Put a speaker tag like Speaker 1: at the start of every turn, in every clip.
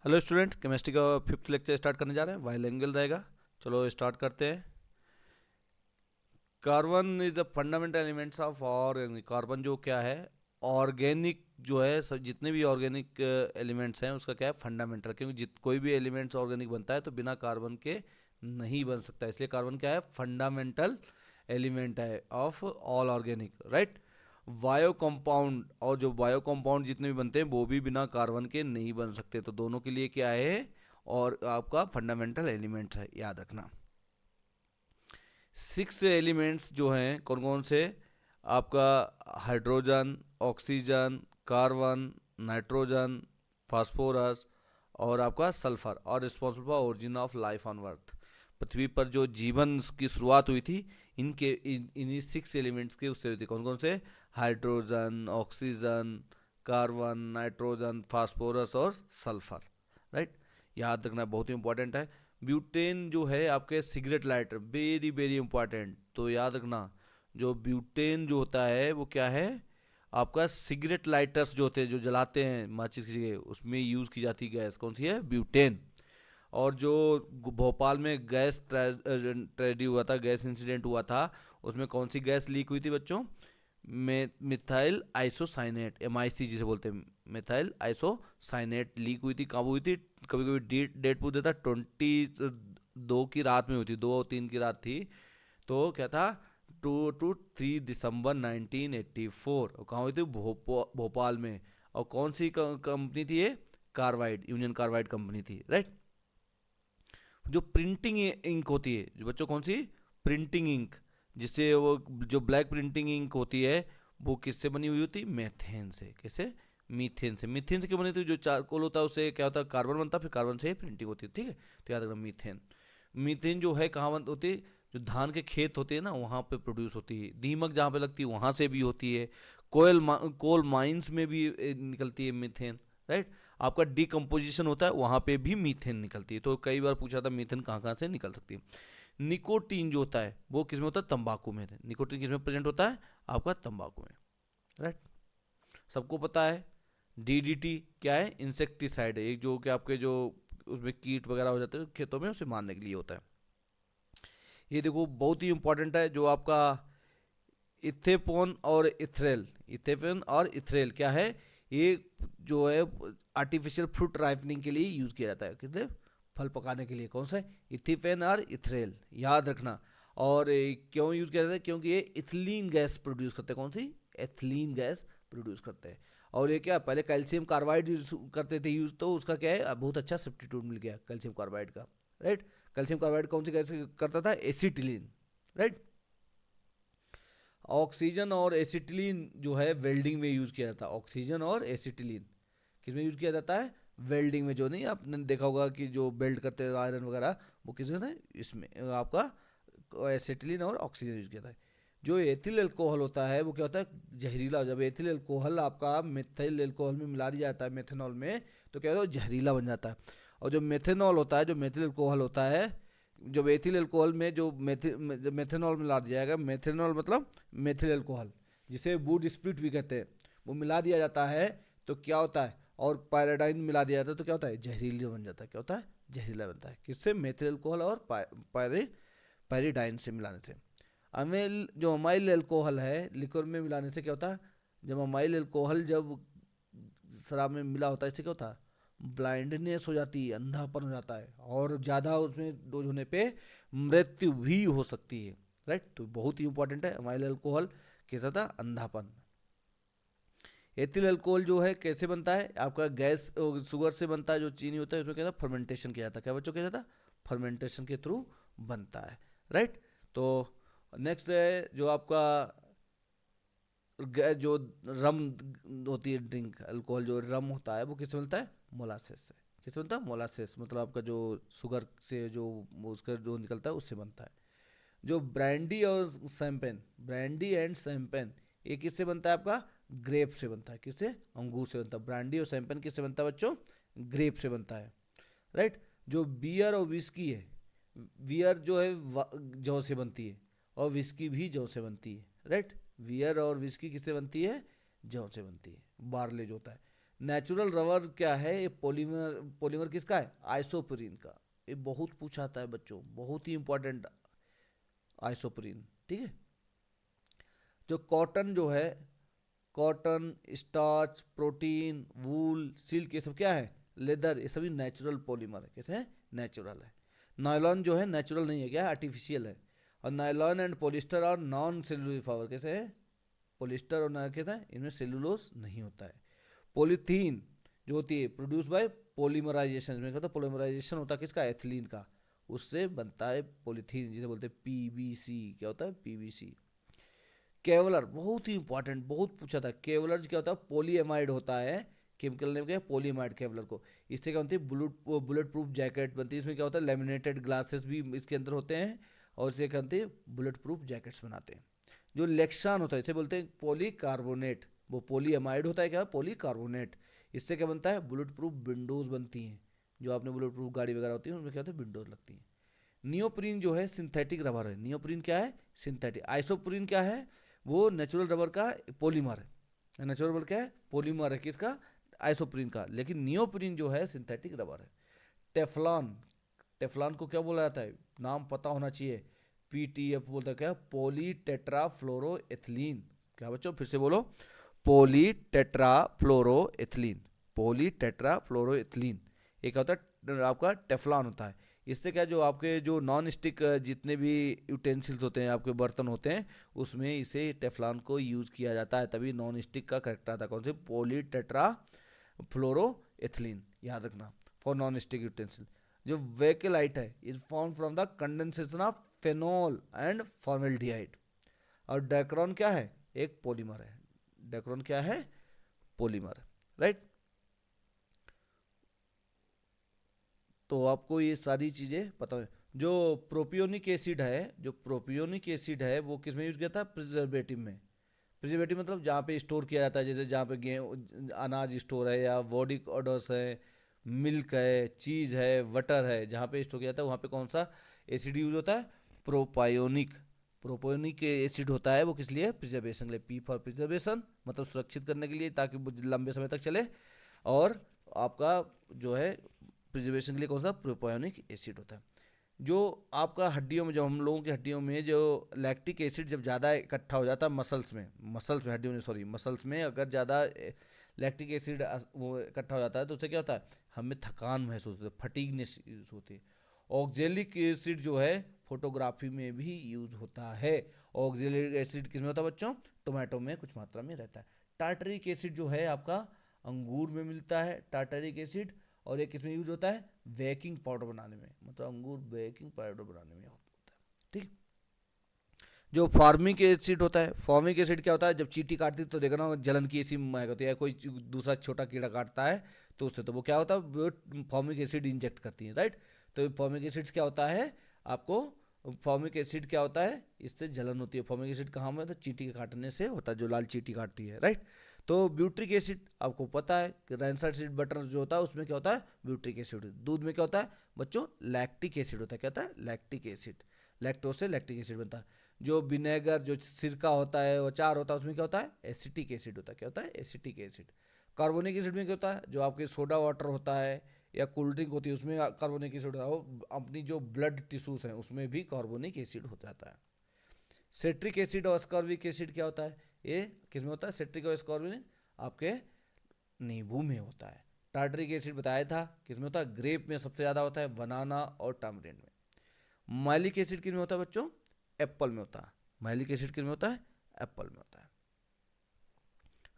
Speaker 1: Hello student, chemistry का fifth lecture start करने जा रहे हैं। वाइल एंगल रहेगा। चलो स्टार्ट करते हैं। Carbon is the fundamental elements of organic. Carbon जो क्या है, ऑर्गेनिक जो है, सब जितने भी ऑर्गेनिक एलिमेंट्स हैं उसका क्या है, फंडामेंटल। क्योंकि कोई भी एलिमेंट्स ऑर्गेनिक बनता है तो बिना कार्बन के नहीं बन सकता, इसलिए कार्बन क्या है, फंडामेंटल एलिमेंट है of all organic, right. Bio compound, और जो बायो कंपाउंड जितने भी बनते हैं वो भी बिना कार्बन के नहीं बन सकते, तो दोनों के लिए क्या है, और आपका फंडामेंटल एलिमेंट है, याद रखना। 6 एलिमेंट्स जो हैं कौन कौन से, आपका hydrogen, oxygen, carbon, nitrogen, phosphorus और आपका सल्फर, और responsible for origin of life on earth. पृथ्वी पर जो जीवन की शुरुआत हुई थी इनके इन्हीं 6 एलिमेंट्स के उससे हुई थी। कौन कौन से, hydrogen, oxygen, carbon, nitrogen, phosphorus और सल्फर, राइट। याद रखना, बहुत ही इंपॉर्टेंट है। ब्यूटेन जो है आपके cigarette lighter, very very important, तो याद रखना। जो ब्यूटेन जो होता है वो क्या है, आपका सिगरेट लाइटर्स जो होते हैं, जो जलाते हैं माचिस की जगह, उसमें यूज़ की जाती गैस कौन सी है, ब्यूटेन। और जो भोपाल में गैस ट्रेजेडी हुआ था, गैस इंसिडेंट हुआ था, उसमें कौन सी गैस लीक हुई थी बच्चों, मिथाइल आइसोसाइनेट, MIC जिसे बोलते हैं, मिथाइल आइसोसाइनेट लीक हुई थी। कब हुई थी, कभी कभी डेट पूछ देता, 22 की रात में हुई थी, 2 और 3 की रात थी। तो क्या था, 2 to 3 दिसंबर 1984। और कहाँ हुई थी, भोपाल में। और कौन सी कंपनी थी ये, कार्बाइड, यूनियन कार्बाइड कंपनी थी, राइट। जो प्रिंटिंग इंक होती है जो बच्चों, कौन सी, प्रिंटिंग इंक, जिससे वो जो ब्लैक प्रिंटिंग इंक होती है वो किससे बनी हुई होती, मेथेन से। कैसे, मीथेन से। मीथेन से क्यों बनी होती है, जो चारकोल होता है उससे क्या होता है, कार्बन बनता है, फिर कार्बन से प्रिंटिंग होती है, ठीक है। तो याद रखना, मीथेन। मीथेन जो है कहाँ बन होती है, जो धान के खेत होते हैं ना वहाँ पे प्रोड्यूस होती है। दीमक जहाँ पे लगती है वहाँ से भी होती है। कोल माइंस में भी निकलती है मीथेन, राइट। आपका डिकम्पोजिशन होता है वहाँ पे भी मीथेन निकलती है। तो कई बार पूछा था मीथेन कहाँ कहाँ से निकल सकती है। निकोटीन जो होता है वो किसमें होता है, तंबाकू में। निकोटीन किसमें प्रेजेंट होता है, आपका तंबाकू में, राइट। सबको पता है DDT क्या है, इंसेक्टिसाइड है, एक जो कि आपके जो उसमें कीट वगैरह हो जाते हैं खेतों में, उसे मारने के लिए होता है। ये देखो बहुत ही इंपॉर्टेंट है, जो आपका इथेपोन और इथ्रेल, इथेपोन और इथ्रेल क्या है, ये जो है आर्टिफिशियल फ्रूट राइपनिंग के लिए यूज़ किया जाता है, किसने, फल पकाने के लिए। कौन सा है, इथिपेन और इथ्रेल, याद रखना। और क्यों यूज़ किया जाता है, क्योंकि ये इथिलीन गैस प्रोड्यूस करते हैं। कौन सी, एथिलीन गैस प्रोड्यूस करते हैं। और ये क्या, पहले कैल्शियम कार्बाइड यूज करते थे यूज़, तो उसका क्या है, बहुत अच्छा सब्स्टिट्यूट मिल गया कैल्शियम कार्बाइड का, राइट। कैल्शियम कार्बाइड कौन सी गैस करता था, एसिटिलीन, राइट। ऑक्सीजन और एसिटिलीन जो है वेल्डिंग में यूज़ किया जाता है। ऑक्सीजन और एसिटिलीन किस में यूज़ किया जाता है, वेल्डिंग में। जो नहीं आपने देखा होगा कि जो बेल्ट करते हैं आयरन वगैरह, वो किस में है, इसमें आपका एसिटिलीन और ऑक्सीजन यूज़ किया जाता है। जो एथिल अल्कोहल होता है वो क्या होता है, जहरीला। जब एथिल अल्कोहल आपका मिथाइल अल्कोहल में मिला दिया जाता है, मेथेनॉल में, तो क्या होता है, जहरीला बन जाता है। और जो मेथेनॉल होता है, जो मेथिल अल्कोहल होता है, जब एथिल अल्कोहल में जो मेथेनॉल मिला दिया जाएगा, मेथेनॉल मतलब मेथिल अल्कोहल, जिसे वुड स्प्रिट भी कहते हैं, वो मिला दिया जाता है, तो क्या होता है, और पैराडाइन मिला दिया जाता है, तो क्या होता है, जहरीला बन जाता है। क्या होता है, जहरीला बनता है, किससे, मेथिल अल्कोहल और पैराडाइन से मिलाने से। अमील जो अमाइल अल्कोहल है लिक्विड में मिलाने से क्या होता है, जब अमाइल अल्कोहल जब शराब में मिला होता है, इससे क्या होता है, ब्लाइंडनेस हो जाती है, अंधापन हो जाता है, और ज़्यादा उसमें डोज होने पे मृत्यु भी हो सकती है, राइट। तो बहुत ही इंपॉर्टेंट है अमाइल अल्कोहल, कैसा था, अंधापन। एथिल अल्कोहल जो है कैसे बनता है, आपका गैस शुगर से बनता है, जो चीनी होता है उसमें क्या था, फर्मेंटेशन किया जाता है। क्या बच्चों किया जाता है, फर्मेंटेशन के थ्रू बनता है, राइट। तो नेक्स्ट है जो आपका जो रम होती है, ड्रिंक अल्कोहल जो रम होता है, वो किससे बनता है, मोलासेस से। किससे बनता है, मोलासेस, मतलब आपका जो शुगर से जो उसका जो निकलता है उससे बनता है। जो ब्रांडी और सैम्पेन, ब्रांडी एंड सैम्पेन, ये किससे बनता है, आपका ग्रेप से बनता है। किससे, अंगूर से बनता है। ब्रांडी और सैम्पेन किससे बनता है बच्चों, ग्रेप से बनता है, राइट। जो बियर और विस्की है, बियर जो है जौ से बनती है, और विस्की भी जौ से बनती है, राइट। बियर और विस्की किससे बनती है, जौ से बनती है, बार्ले जो होता है। नेचुरल रबर क्या है, ये पॉलीमर पॉलीमर किसका है, आइसोप्रीन का। ये बहुत पूछा आता है बच्चों, बहुत ही इंपॉर्टेंट, आइसोप्रीन। ठीक है। जो कॉटन जो है, कॉटन, स्टार्च, प्रोटीन, वूल, सिल्क, ये सब क्या है, लेदर, ये सभी नेचुरल पॉलीमर है। कैसे है, नेचुरल है। नायलॉन जो है नेचुरल नहीं है, क्या है, आर्टिफिशियल है। और नायलॉन एंड पॉलिस्टर और नॉन सेलुलोज फाइबर, कैसे है, पॉलिस्टर और कैसा है, इनमें सेलुलोज नहीं होता है। पॉलीथीन जो होती है प्रोड्यूस बाय पॉलीमराइजेशन, में कहता है पॉलीमराइजेशन होता है किसका, एथिलीन का, उससे बनता है पॉलीथीन, जिसे बोलते हैं पीवीसी। क्या होता है, पीवीसी। केवलर बहुत ही इंपॉर्टेंट, बहुत पूछा था। केवलर क्या होता है, पॉलीएमाइड होता है, केमिकल नेम क्या है, पॉलीएमाइड केवलर को। इससे क्या होती है, बुलेट प्रूफ जैकेट बनती है। इसमें क्या होता है, लेमिनेटेड ग्लासेस भी इसके अंदर होते हैं, और इससे क्या होती है, बुलेट प्रूफ जैकेट्स बनाते हैं। जो लेक्सान होता है, इसे बोलते हैं पॉलीकार्बोनेट, वो पॉलीएमाइड होता है, क्या, पॉलीकार्बोनेट। इससे क्या बनता है, बुलेट प्रूफ विंडोज बनती हैं। जो आपने बुलेट प्रूफ गाड़ी वगैरह होती है उनमें क्या होता है, विंडोज लगती हैं। नियोप्रीन जो है सिंथेटिक रबर है, नियोप्रीन क्या है, सिंथेटिक। आइसोप्रीन क्या है, वो नेचुरल रबर का पॉलीमर है। नेचुरल रबर क्या है, पॉलीमर है किसका, आइसोप्रीन का। लेकिन नियोप्रीन जो है सिंथेटिक रबर है। टेफ्लॉन, टेफ्लॉन को क्या बोला जाता है, नाम पता होना चाहिए, पीटीएफ बोलता है, क्या, पॉली टेट्राफ्लोरोएथिलीन। क्या बच्चों, फिर से बोलो, पॉली टेट्राफ्लोरोएथिलीन, पॉली टेट्राफ्लोरोएथिलीन। एक होता है आपका टेफ्लॉन होता है। इससे क्या, जो आपके जो नॉन स्टिक जितने भी यूटेंसिल्स होते हैं, आपके बर्तन होते हैं, उसमें इसे टेफ्लॉन को यूज़ किया जाता है, तभी नॉन स्टिक का करेक्ट आता है कौन से, पॉली टेट्रा फ्लोरोएथिलीन, याद रखना, फॉर नॉन स्टिक यूटेंसिल। जो वेकेलाइट है, is found from the condensation of phenol and formaldehyde. और डेक्रॉन क्या है, एक पॉलीमर है। डेक्रॉन क्या है, पॉलीमर, राइट। तो आपको ये सारी चीज़ें पता है। जो प्रोपियोनिक एसिड है, जो प्रोपियोनिक एसिड है वो किस में यूज़ किया था, प्रिजर्वेटिव में। प्रिजर्वेटिव मतलब जहाँ पे स्टोर किया जाता है, जैसे जहाँ पे गेहूँ अनाज स्टोर है, या बॉडी ऑर्डर्स है, मिल्क है, चीज़ है, बटर है, जहाँ पे स्टोर किया जाता है वहाँ पे कौन सा एसिड यूज होता है, प्रोपायोनिक। प्रोपायोनिक एसिड होता है वो किस लिए, प्रिजर्वेशन के लिए, पी फॉर प्रिजर्वेशन, मतलब सुरक्षित करने के लिए, ताकि वो लंबे समय तक चले। और आपका जो है प्रिजर्वेशन के लिए कौन सा, प्रोपायोनिक एसिड होता है। जो आपका हड्डियों में, जो हम लोगों की हड्डियों में जो लैक्टिक एसिड जब ज़्यादा इकट्ठा हो जाता है मसल्स में हड्डियों में, सॉरी, मसल्स में अगर ज़्यादा लैक्टिक एसिड वो इकट्ठा हो जाता है, तो उससे क्या होता है, हमें थकान महसूस होती है, फटीगनेस यूज होती है। ऑक्जेलिक एसिड जो है फोटोग्राफी में भी यूज होता है। ऑक्जेलिक एसिड किस में होता है बच्चों, टोमेटो में कुछ मात्रा में रहता है। टार्टरिक एसिड जो है आपका अंगूर में मिलता है, टार्टरिक एसिड। और ये किस में यूज होता है, बेकिंग पाउडर बनाने में, मतलब अंगूर बेकिंग पाउडर बनाने में होता है। ठीक। जो फॉर्मिक एसिड होता है, फॉर्मिक एसिड क्या होता है, जब चींटी काटती है तो देखना जलन की ऐसी महक होती है, कोई दूसरा छोटा कीड़ा काटता है तो उससे, तो वो क्या होता है, वो फॉर्मिक एसिड इंजेक्ट करती है, राइट। तो फॉर्मिक एसिड क्या होता है आपको, फॉर्मिक एसिड क्या होता है, इससे जलन होती है। फॉर्मिक एसिड कहाँ में, तो चींटी के काटने से होता है, जो लाल चींटी काटती है, राइट। तो ब्यूट्रिक एसिड आपको पता है कि रैंसर सीड बटर जो होता है उसमें क्या होता है, ब्यूट्रिक एसिड। दूध में क्या होता है बच्चों, लैक्टिक एसिड होता है। क्या होता है, लैक्टिक एसिड। लैक्टोज से लैक्टिक एसिड बनता है। जो विनेगर, जो सिरका होता है, अचार होता है, उसमें क्या होता है, एसिटिक एसिड होता है। क्या होता है, एसिटिक एसिड। कार्बोनिक एसिड में क्या होता है, जो आपके सोडा वाटर होता है या कोल्ड ड्रिंक होती है उसमें कार्बोनिक एसिड होता है, वो अपनी जो ब्लड टिश्यूज हैं उसमें भी कार्बोनिक एसिड हो जाता है। सेट्रिक एसिड और स्कॉर्बिक एसिड क्या होता है, ये किस में होता है, सेट्रिक और स्कॉर्बिक आपके नींबू में होता है। टार्टरिक एसिड बताया था किस में होता है, ग्रेप में सबसे ज़्यादा होता है, बनाना और टामरिंड में। माइलिक एसिड किस में होता है बच्चों, एप्पल में होता है। माइलिक एसिड किस में होता है, एप्पल में होता है,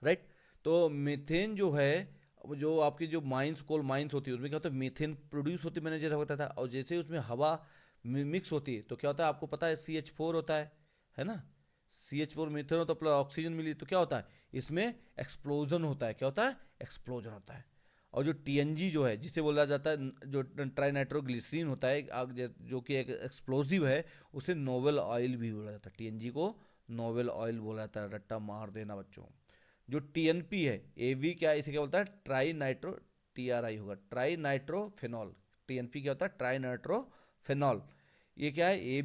Speaker 1: राइट। तो मीथेन जो है, जो आपकी जो माइंस, कोल माइंस होती है, उसमें क्या होता है, मीथेन प्रोड्यूस होती है, मैंने जैसा बताया था। और जैसे उसमें हवा मिक्स होती है तो क्या होता है, आपको पता है CH4 होता है ना। CH4 मीथेन हो तो प्लस ऑक्सीजन मिली तो क्या होता है, इसमें एक्सप्लोजन होता है। क्या होता है, एक्सप्लोजन होता है। और जो TNG जो है, जिसे बोला जाता है, जो ट्राइनाइट्रोग्लिसरीन होता है, जो कि एक एक्सप्लोजिव है, उसे नोवेल ऑयल भी बोला जाता है। TNG को नोवेल ऑयल बोला जाता है, रट्टा मार देना बच्चों। जो TNP है, AV क्या, इसे क्या बोलता है, ट्राई नाइट्रो, TRI होगा, ट्राई नाइट्रोफेनॉल। TNP क्या होता है, ट्राई नाइट्रोफेनॉल। ये क्या है,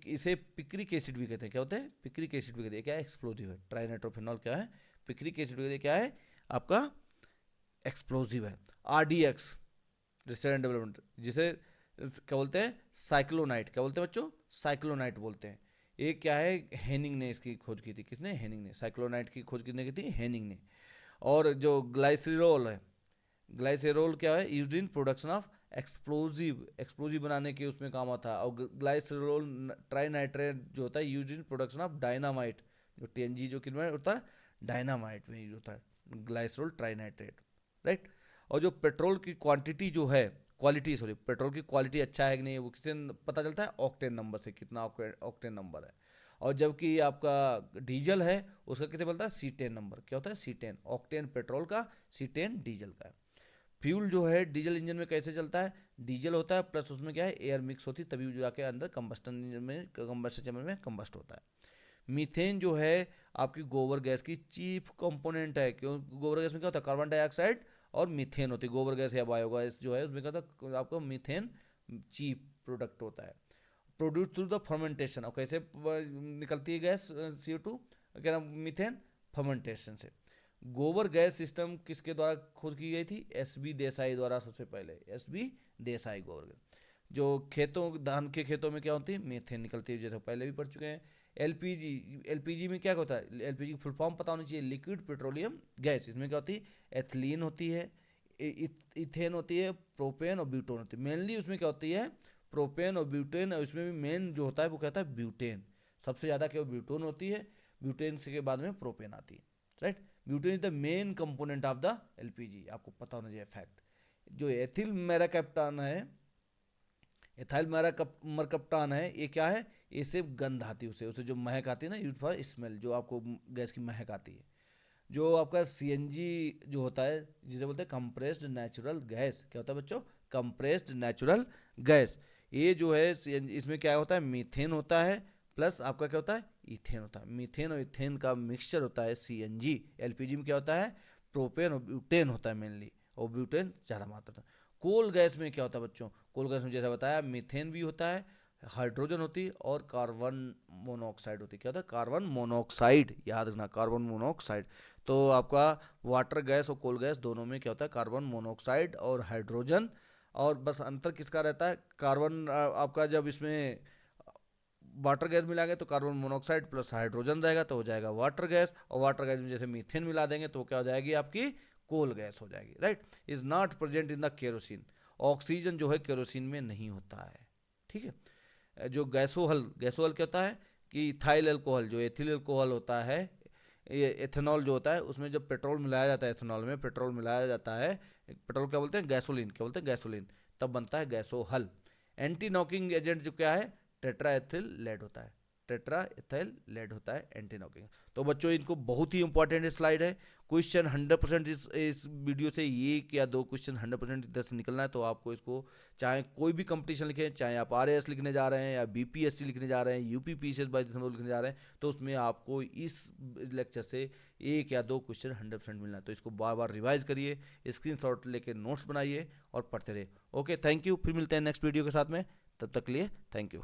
Speaker 1: इसे पिक्रिक एसिड भी कहते हैं। क्या होता है, पिक्रिक एसिड भी कहते हैं। क्या है, एक्सप्लोजिव है। ट्राई नाइट्रोफेनॉल क्या है, पिक्रिक एसिड भी कहते हैं। क्या है आपका, एक्सप्लोजिव है। RDX रिसर्च एंड डेवलपमेंट, जिसे क्या बोलते हैं, साइक्लोनाइट, क्या बोलते हैं बच्चों, साइक्लोनाइट बोलते हैं। ये क्या है, हेनिंग ने इसकी खोज की थी, किसने, हेनिंग ने। साइक्लोनाइट की खोज किसने की थी, हेनिंग ने। और जो ग्लाइसरॉल है, ग्लाइसरॉल क्या है, used in production of explosive, explosive बनाने के उसमें काम आता है। और ग्लाइसरॉल ट्राइनाइट्रेट जो होता है used in production of dynamite, जो TNG जो किसमें होता है, डायनामाइट में यूज होता है ग्लाइसरॉल ट्राइनाइट्रेट, राइट। और जो पेट्रोल की क्वांटिटी जो है, क्वालिटी सॉरी, पेट्रोल की क्वालिटी अच्छा है कि नहीं, वो किससे पता चलता है, ऑक्टेन नंबर से, कितना ऑक्टेन नंबर है। और जबकि आपका डीजल है, उसका किसे बोलता है, C10 नंबर। क्या होता है, C10 ऑक्टेन पेट्रोल का, C10 डीजल का। फ्यूल जो है डीजल इंजन में कैसे चलता है, डीजल होता है प्लस उसमें क्या है, एयर मिक्स होती है, तभी जो जाके अंदर कंबस्टन इंजन में, कंबस्टन चैम्बर में कंबस्ट होता है। मीथेन जो है आपकी गोबर गैस की चीफ कंपोनेंट है। क्यों, गोबर गैस में क्या होता है, कार्बन डाइऑक्साइड और मीथेन होती है। गोबर गैस या बायोगैस जो है उसमें क्या होता है, आपको मीथेन चीफ प्रोडक्ट होता है। प्रोड्यूस थ्रू द फर्मेंटेशन, और कैसे निकलती है गैस CO2, क्या नाम, मीथेन, फर्मेंटेशन से। गोबर गैस सिस्टम किसके द्वारा खोज की गई थी, SB देसाई द्वारा सबसे पहले, SB देसाई। गोबर गैस जो खेतों, धान के खेतों में क्या होती है, मीथेन निकलती है, जैसे पहले भी पढ़ चुके हैं। LPG, LPG में क्या होता है, LPG की फुल फॉर्म पता होनी चाहिए, लिक्विड पेट्रोलियम गैस। इसमें क्या होती है, एथिलीन होती है, इथेन होती है, प्रोपेन और ब्यूटेन होती है। मेनली उसमें क्या होती है, प्रोपेन और ब्यूटेन, और उसमें भी मेन जो होता है वो कहता है ब्यूटेन। सबसे ज़्यादा क्या ब्यूटेन होती है, ब्यूटेन से के बाद में प्रोपेन आती है, right. Butane is the main component of the LPG, आपको पता होना चाहिए फैक्ट। जो एथिल मेराकैप्टान है, एथाइल मरकप्टान है, ये क्या है, इससे गंध आती है, उसे उसे जो महक आती है ना, यूज फॉर स्मेल, जो आपको गैस की महक आती है। जो आपका CNG जो होता है, जिसे बोलते हैं कंप्रेस्ड नेचुरल गैस, क्या होता है बच्चों, कंप्रेस्ड नेचुरल गैस। ये जो है CNG, इसमें क्या होता है, मीथेन होता है, प्लस आपका क्या होता है, इथेन होता है। मीथेन और इथेन का मिक्सचर होता है CNG। LPG में क्या होता है, प्रोपेन और ब्यूटेन होता है मेनली, और ब्यूटेन ज़्यादा मात्रा में। कोल गैस में क्या होता है बच्चों, कोल गैस में जैसा बताया, मीथेन भी होता है, हाइड्रोजन होती है, और कार्बन मोनोऑक्साइड होती है। क्या होता है, कार्बन मोनोऑक्साइड, याद रखना, कार्बन मोनोऑक्साइड। तो आपका वाटर गैस और कोल गैस दोनों में क्या होता है, कार्बन मोनोऑक्साइड और हाइड्रोजन। और बस अंतर किसका रहता है, कार्बन आपका जब इसमें वाटर गैस मिलाएंगे तो कार्बन मोनोऑक्साइड प्लस हाइड्रोजन रहेगा तो हो जाएगा वाटर गैस, और वाटर गैस में जैसे मीथेन मिला देंगे तो क्या हो जाएगी, आपकी कोल गैस हो जाएगी, right. Is not present in the kerosene, oxygen जो है केरोसिन में नहीं होता है, ठीक है। जो गैसोहल, गैसोहल क्या होता है कि इथाइल अल्कोहल, जो एथिल अल्कोहल होता है, ये एथेनॉल जो होता है, उसमें जब पेट्रोल मिलाया जाता है, एथेनॉल में पेट्रोल मिलाया जाता है, पेट्रोल क्या बोलते हैं, गैसोलीन, क्या बोलते हैं, गैसोलीन, तब बनता है गैसोहल। एंटी नॉकिंग एजेंट जो क्या है, टेट्रा एथिल लेड होता है, टेट्रा एथिल लेड होता है एंटी नॉकिंग। तो बच्चों इनको बहुत ही इंपॉर्टेंट स्लाइड है। क्वेश्चन 100% इस वीडियो से एक या दो क्वेश्चन 100% इधर से निकलना है, तो आपको इसको चाहे कोई भी कंपटीशन लिखें, चाहे आप RAS लिखने जा रहे हैं या BPSC लिखने जा रहे हैं, UPPCS बाई लिखने जा रहे हैं, तो उसमें आपको इस लेक्चर से एक या दो क्वेश्चन 100% मिलना है। तो इसको बार बार रिवाइज करिए, स्क्रीनशॉट लेके नोट्स बनाइए और पढ़ते रहिए। ओके, थैंक यू, फिर मिलते हैं नेक्स्ट वीडियो के साथ में, तब तक के लिए थैंक यू।